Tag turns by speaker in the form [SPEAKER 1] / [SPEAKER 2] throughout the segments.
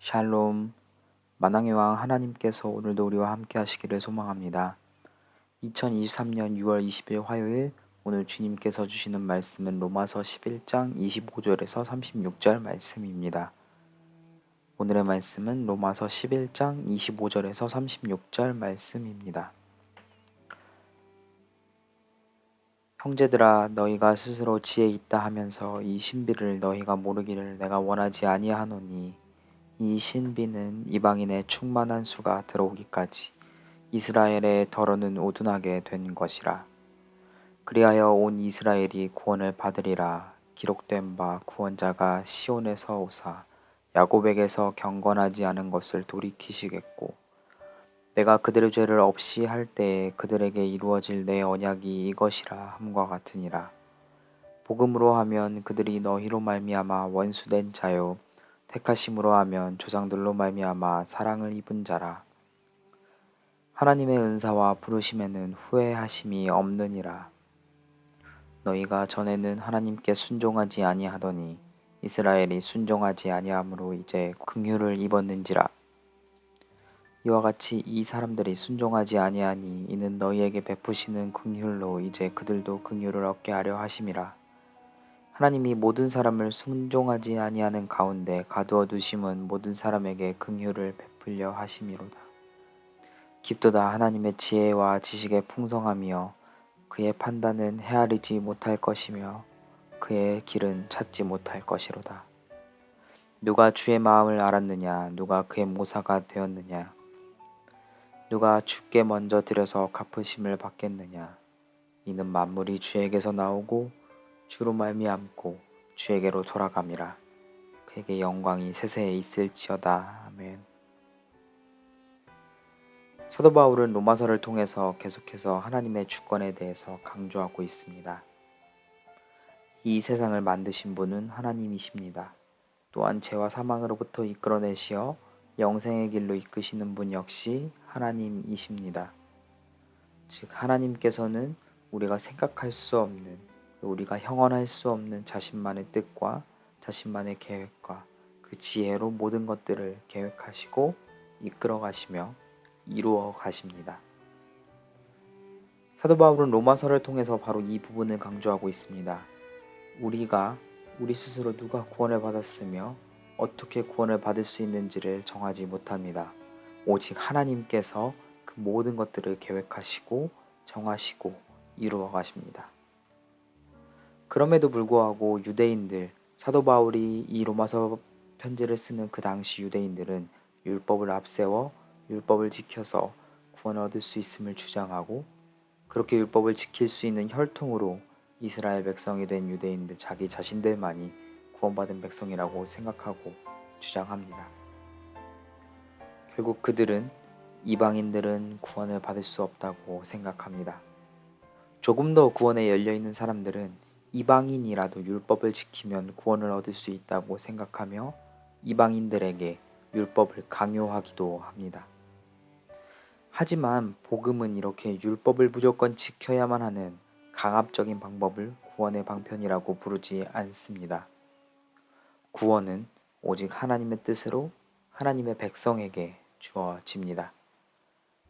[SPEAKER 1] 샬롬, 만왕의 왕 하나님께서 오늘도 우리와 함께 하시기를 소망합니다. 2023년 6월 20일 화요일, 오늘 주님께서 주시는 말씀은 로마서 11장 25절에서 36절 말씀입니다. 오늘의 말씀은 로마서 11장 25절에서 36절 말씀입니다. 형제들아, 너희가 스스로 지혜 있다 하면서 이 신비를 너희가 모르기를 내가 원하지 아니하노니, 이 신비는 이방인의 충만한 수가 들어오기까지 이스라엘의 더러는 오둔하게 된 것이라. 그리하여 온 이스라엘이 구원을 받으리라. 기록된 바 구원자가 시온에서 오사 야곱에게서 경건하지 않은 것을 돌이키시겠고, 내가 그들의 죄를 없이 할 때에 그들에게 이루어질 내 언약이 이것이라 함과 같으니라. 복음으로 하면 그들이 너희로 말미암아 원수된 자요, 택하심으로 하면 조상들로 말미암아 사랑을 입은 자라. 하나님의 은사와 부르심에는 후회하심이 없느니라. 너희가 전에는 하나님께 순종하지 아니하더니 이스라엘이 순종하지 아니함으로 이제 긍휼을 입었는지라. 이와 같이 이 사람들이 순종하지 아니하니 이는 너희에게 베푸시는 긍휼로 이제 그들도 긍휼을 얻게 하려 하심이라. 하나님이 모든 사람을 순종하지 아니하는 가운데 가두어 두심은 모든 사람에게 긍휼을 베풀려 하심이로다. 깊도다 하나님의 지혜와 지식의 풍성함이여, 그의 판단은 헤아리지 못할 것이며 그의 길은 찾지 못할 것이로다. 누가 주의 마음을 알았느냐? 누가 그의 모사가 되었느냐? 누가 주께 먼저 들여서 갚으심을 받겠느냐? 이는 만물이 주에게서 나오고 주로 말미암고 주에게로 돌아감이라. 그에게 영광이 세세에 있을지어다. 아멘. 사도 바울은 로마서를 통해서 계속해서 하나님의 주권에 대해서 강조하고 있습니다. 이 세상을 만드신 분은 하나님이십니다. 또한 죄와 사망으로부터 이끌어내시어 영생의 길로 이끄시는 분 역시 하나님이십니다. 즉, 하나님께서는 우리가 생각할 수 없는, 우리가 형언할 수 없는 자신만의 뜻과 자신만의 계획과 그 지혜로 모든 것들을 계획하시고 이끌어 가시며 이루어 가십니다. 사도 바울은 로마서를 통해서 바로 이 부분을 강조하고 있습니다. 우리 스스로 누가 구원을 받았으며 어떻게 구원을 받을 수 있는지를 정하지 못합니다. 오직 하나님께서 그 모든 것들을 계획하시고 정하시고 이루어 가십니다. 그럼에도 불구하고 유대인들, 사도 바울이 이 로마서 편지를 쓰는 그 당시 유대인들은 율법을 앞세워 율법을 지켜서 구원을 얻을 수 있음을 주장하고, 그렇게 율법을 지킬 수 있는 혈통으로 이스라엘 백성이 된 유대인들 자기 자신들만이 구원받은 백성이라고 생각하고 주장합니다. 결국 그들은 이방인들은 구원을 받을 수 없다고 생각합니다. 조금 더 구원에 열려있는 사람들은 이방인이라도 율법을 지키면 구원을 얻을 수 있다고 생각하며 이방인들에게 율법을 강요하기도 합니다. 하지만 복음은 이렇게 율법을 무조건 지켜야만 하는 강압적인 방법을 구원의 방편이라고 부르지 않습니다. 구원은 오직 하나님의 뜻으로 하나님의 백성에게 주어집니다.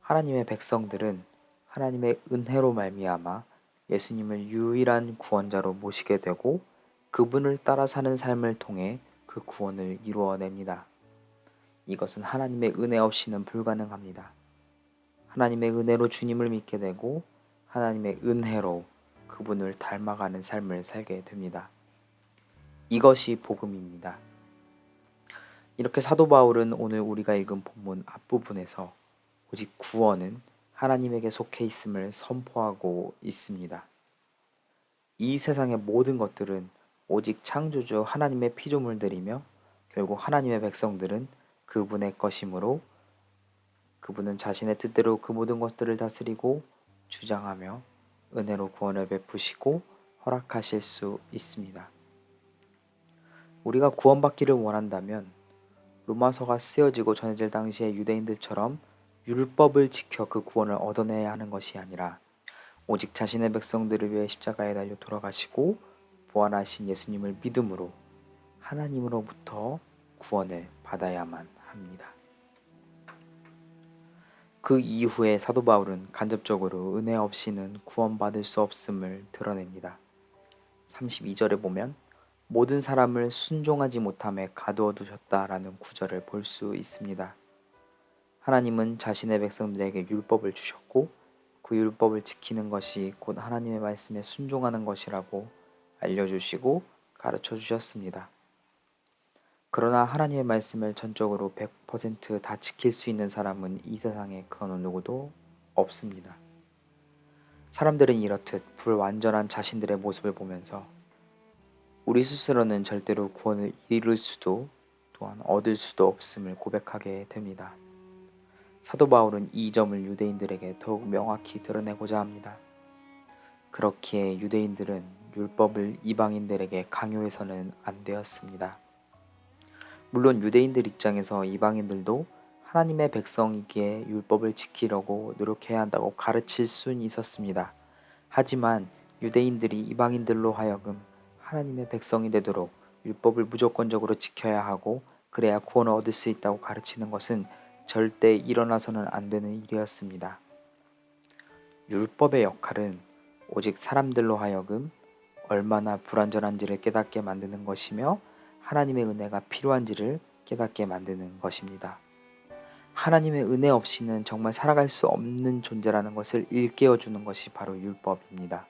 [SPEAKER 1] 하나님의 백성들은 하나님의 은혜로 말미암아 예수님을 유일한 구원자로 모시게 되고 그분을 따라 사는 삶을 통해 그 구원을 이루어냅니다. 이것은 하나님의 은혜 없이는 불가능합니다. 하나님의 은혜로 주님을 믿게 되고 하나님의 은혜로 그분을 닮아가는 삶을 살게 됩니다. 이것이 복음입니다. 이렇게 사도 바울은 오늘 우리가 읽은 본문 앞부분에서 오직 구원은 하나님에게 속해 있음을 선포하고 있습니다. 이 세상의 모든 것들은 오직 창조주 하나님의 피조물들이며 결국 하나님의 백성들은 그분의 것이므로 그분은 자신의 뜻대로 그 모든 것들을 다스리고 주장하며 은혜로 구원을 베푸시고 허락하실 수 있습니다. 우리가 구원받기를 원한다면 로마서가 쓰여지고 전해질 당시의 유대인들처럼 율법을 지켜 그 구원을 얻어내야 하는 것이 아니라 오직 자신의 백성들을 위해 십자가에 달려 돌아가시고 부활하신 예수님을 믿음으로 하나님으로부터 구원을 받아야만 합니다. 합니다. 그 이후에 사도 바울은 간접적으로 은혜 없이는 구원받을 수 없음을 드러냅니다. 32절에 보면 모든 사람을 순종하지 못함에 가두어 두셨다라는 구절을 볼 수 있습니다. 하나님은 자신의 백성들에게 율법을 주셨고 그 율법을 지키는 것이 곧 하나님의 말씀에 순종하는 것이라고 알려주시고 가르쳐 주셨습니다. 그러나 하나님의 말씀을 전적으로 100%다 지킬 수 있는 사람은 이 세상에 그 어느 누구도 없습니다. 사람들은 이렇듯 불완전한 자신들의 모습을 보면서 우리 스스로는 절대로 구원을 이룰 수도 또한 얻을 수도 없음을 고백하게 됩니다. 사도 바울은 이 점을 유대인들에게 더욱 명확히 드러내고자 합니다. 그렇기에 유대인들은 율법을 이방인들에게 강요해서는 안 되었습니다. 물론 유대인들 입장에서 이방인들도 하나님의 백성이기에 율법을 지키려고 노력해야 한다고 가르칠 수는 있었습니다. 하지만 유대인들이 이방인들로 하여금 하나님의 백성이 되도록 율법을 무조건적으로 지켜야 하고 그래야 구원을 얻을 수 있다고 가르치는 것은 절대 일어나서는 안 되는 일이었습니다. 율법의 역할은 오직 사람들로 하여금 얼마나 불완전한지를 깨닫게 만드는 것이며 하나님의 은혜가 필요한지를 깨닫게 만드는 것입니다. 하나님의 은혜 없이는 정말 살아갈 수 없는 존재라는 것을 일깨워 주는 것이 바로 율법입니다.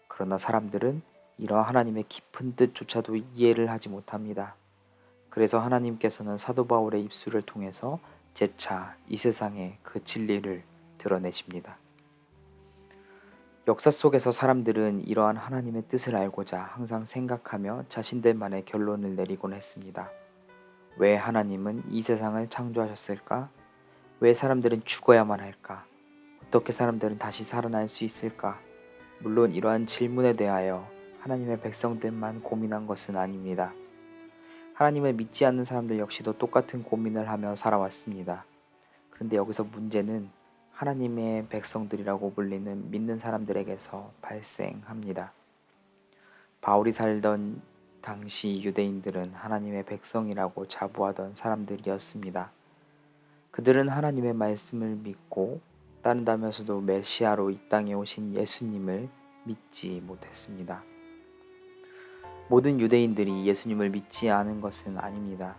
[SPEAKER 1] 그러나 사람들은 이러한 하나님의 깊은 뜻조차도 이해를 하지 못합니다. 그래서 하나님께서는 사도 바울의 입술을 통해서 재차 이 세상에 그 진리를 드러내십니다. 역사 속에서 사람들은 이러한 하나님의 뜻을 알고자 항상 생각하며 자신들만의 결론을 내리곤 했습니다. 왜 하나님은 이 세상을 창조하셨을까? 왜 사람들은 죽어야만 할까? 어떻게 사람들은 다시 살아날 수 있을까? 물론 이러한 질문에 대하여 하나님의 백성들만 고민한 것은 아닙니다. 하나님을 믿지 않는 사람들 역시도 똑같은 고민을 하며 살아왔습니다. 그런데 여기서 문제는 하나님의 백성들이라고 불리는 믿는 사람들에게서 발생합니다. 바울이 살던 당시 유대인들은 하나님의 백성이라고 자부하던 사람들이었습니다. 그들은 하나님의 말씀을 믿고 따른다면서도 메시아로 이 땅에 오신 예수님을 믿지 못했습니다. 모든 유대인들이 예수님을 믿지 않은 것은 아닙니다.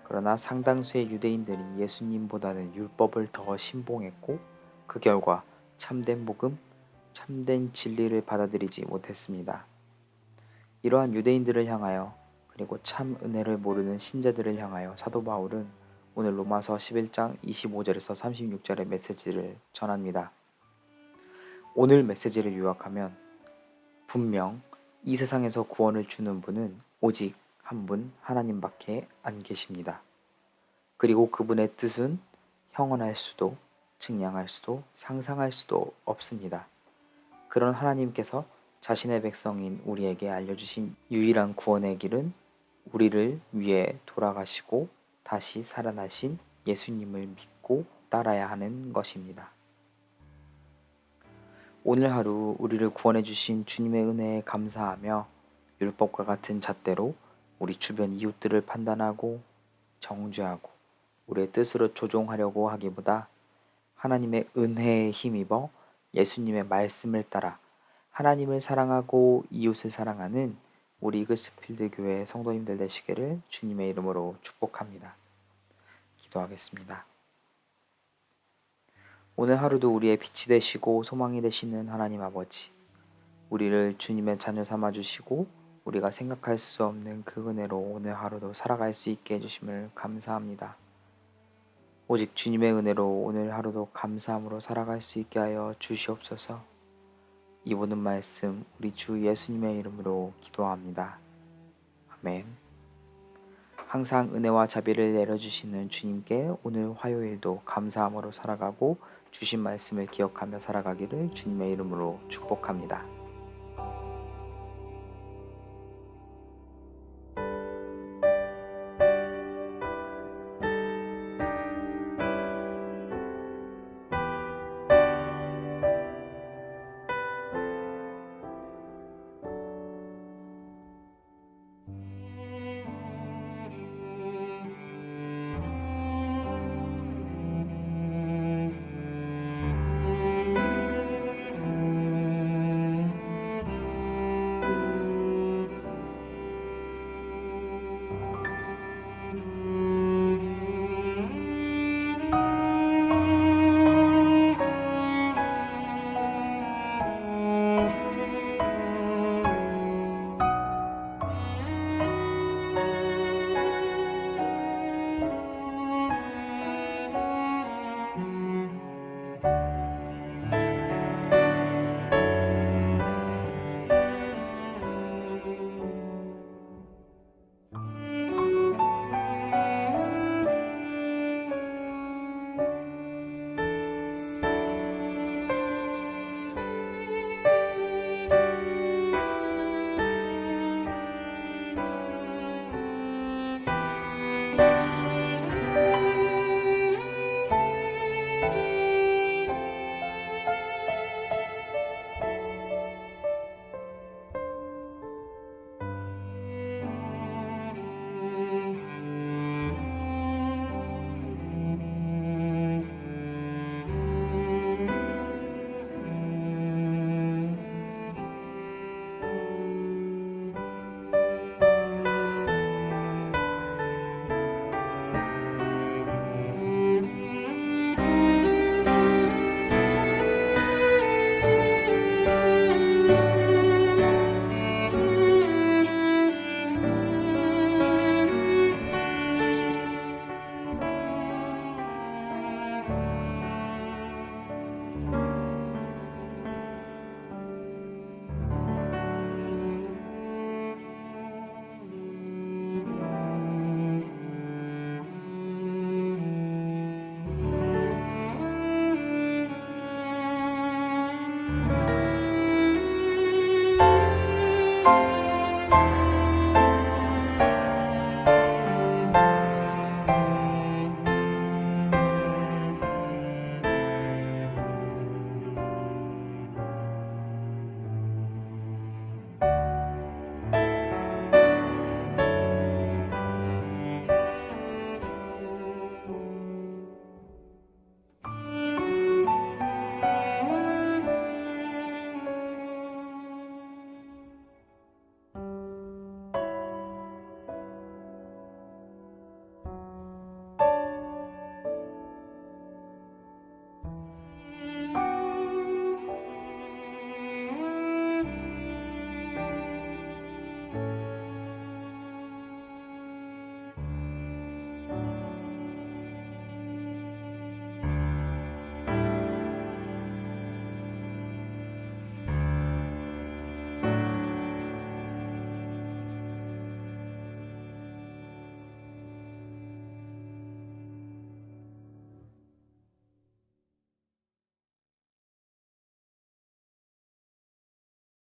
[SPEAKER 1] 그러나 상당수의 유대인들이 예수님보다는 율법을 더 신봉했고 그 결과 참된 복음, 참된 진리를 받아들이지 못했습니다. 이러한 유대인들을 향하여 그리고 참 은혜를 모르는 신자들을 향하여 사도 바울은 오늘 로마서 11장 25절에서 36절의 메시지를 전합니다. 오늘 메시지를 요약하면 분명 이 세상에서 구원을 주는 분은 오직 한 분 하나님밖에 안 계십니다. 그리고 그분의 뜻은 형언할 수도 측량할 수도 상상할 수도 없습니다. 그런 하나님께서 자신의 백성인 우리에게 알려주신 유일한 구원의 길은 우리를 위해 돌아가시고 다시 살아나신 예수님을 믿고 따라야 하는 것입니다. 오늘 하루 우리를 구원해 주신 주님의 은혜에 감사하며 율법과 같은 잣대로 우리 주변 이웃들을 판단하고 정죄하고 우리의 뜻으로 조종하려고 하기보다 하나님의 은혜에 힘입어 예수님의 말씀을 따라 하나님을 사랑하고 이웃을 사랑하는 우리 이글스필드 교회 성도님들 되시기를 주님의 이름으로 축복합니다. 기도하겠습니다. 오늘 하루도 우리의 빛이 되시고 소망이 되시는 하나님 아버지, 우리를 주님의 자녀 삼아 주시고 우리가 생각할 수 없는 그 은혜로 오늘 하루도 살아갈 수 있게 해주심을 감사합니다. 오직 주님의 은혜로 오늘 하루도 감사함으로 살아갈 수 있게 하여 주시옵소서. 이 모든 말씀 우리 주 예수님의 이름으로 기도합니다. 아멘. 항상 은혜와 자비를 내려주시는 주님께 오늘 화요일도 감사함으로 살아가고 주신 말씀을 기억하며 살아가기를 주님의 이름으로 축복합니다.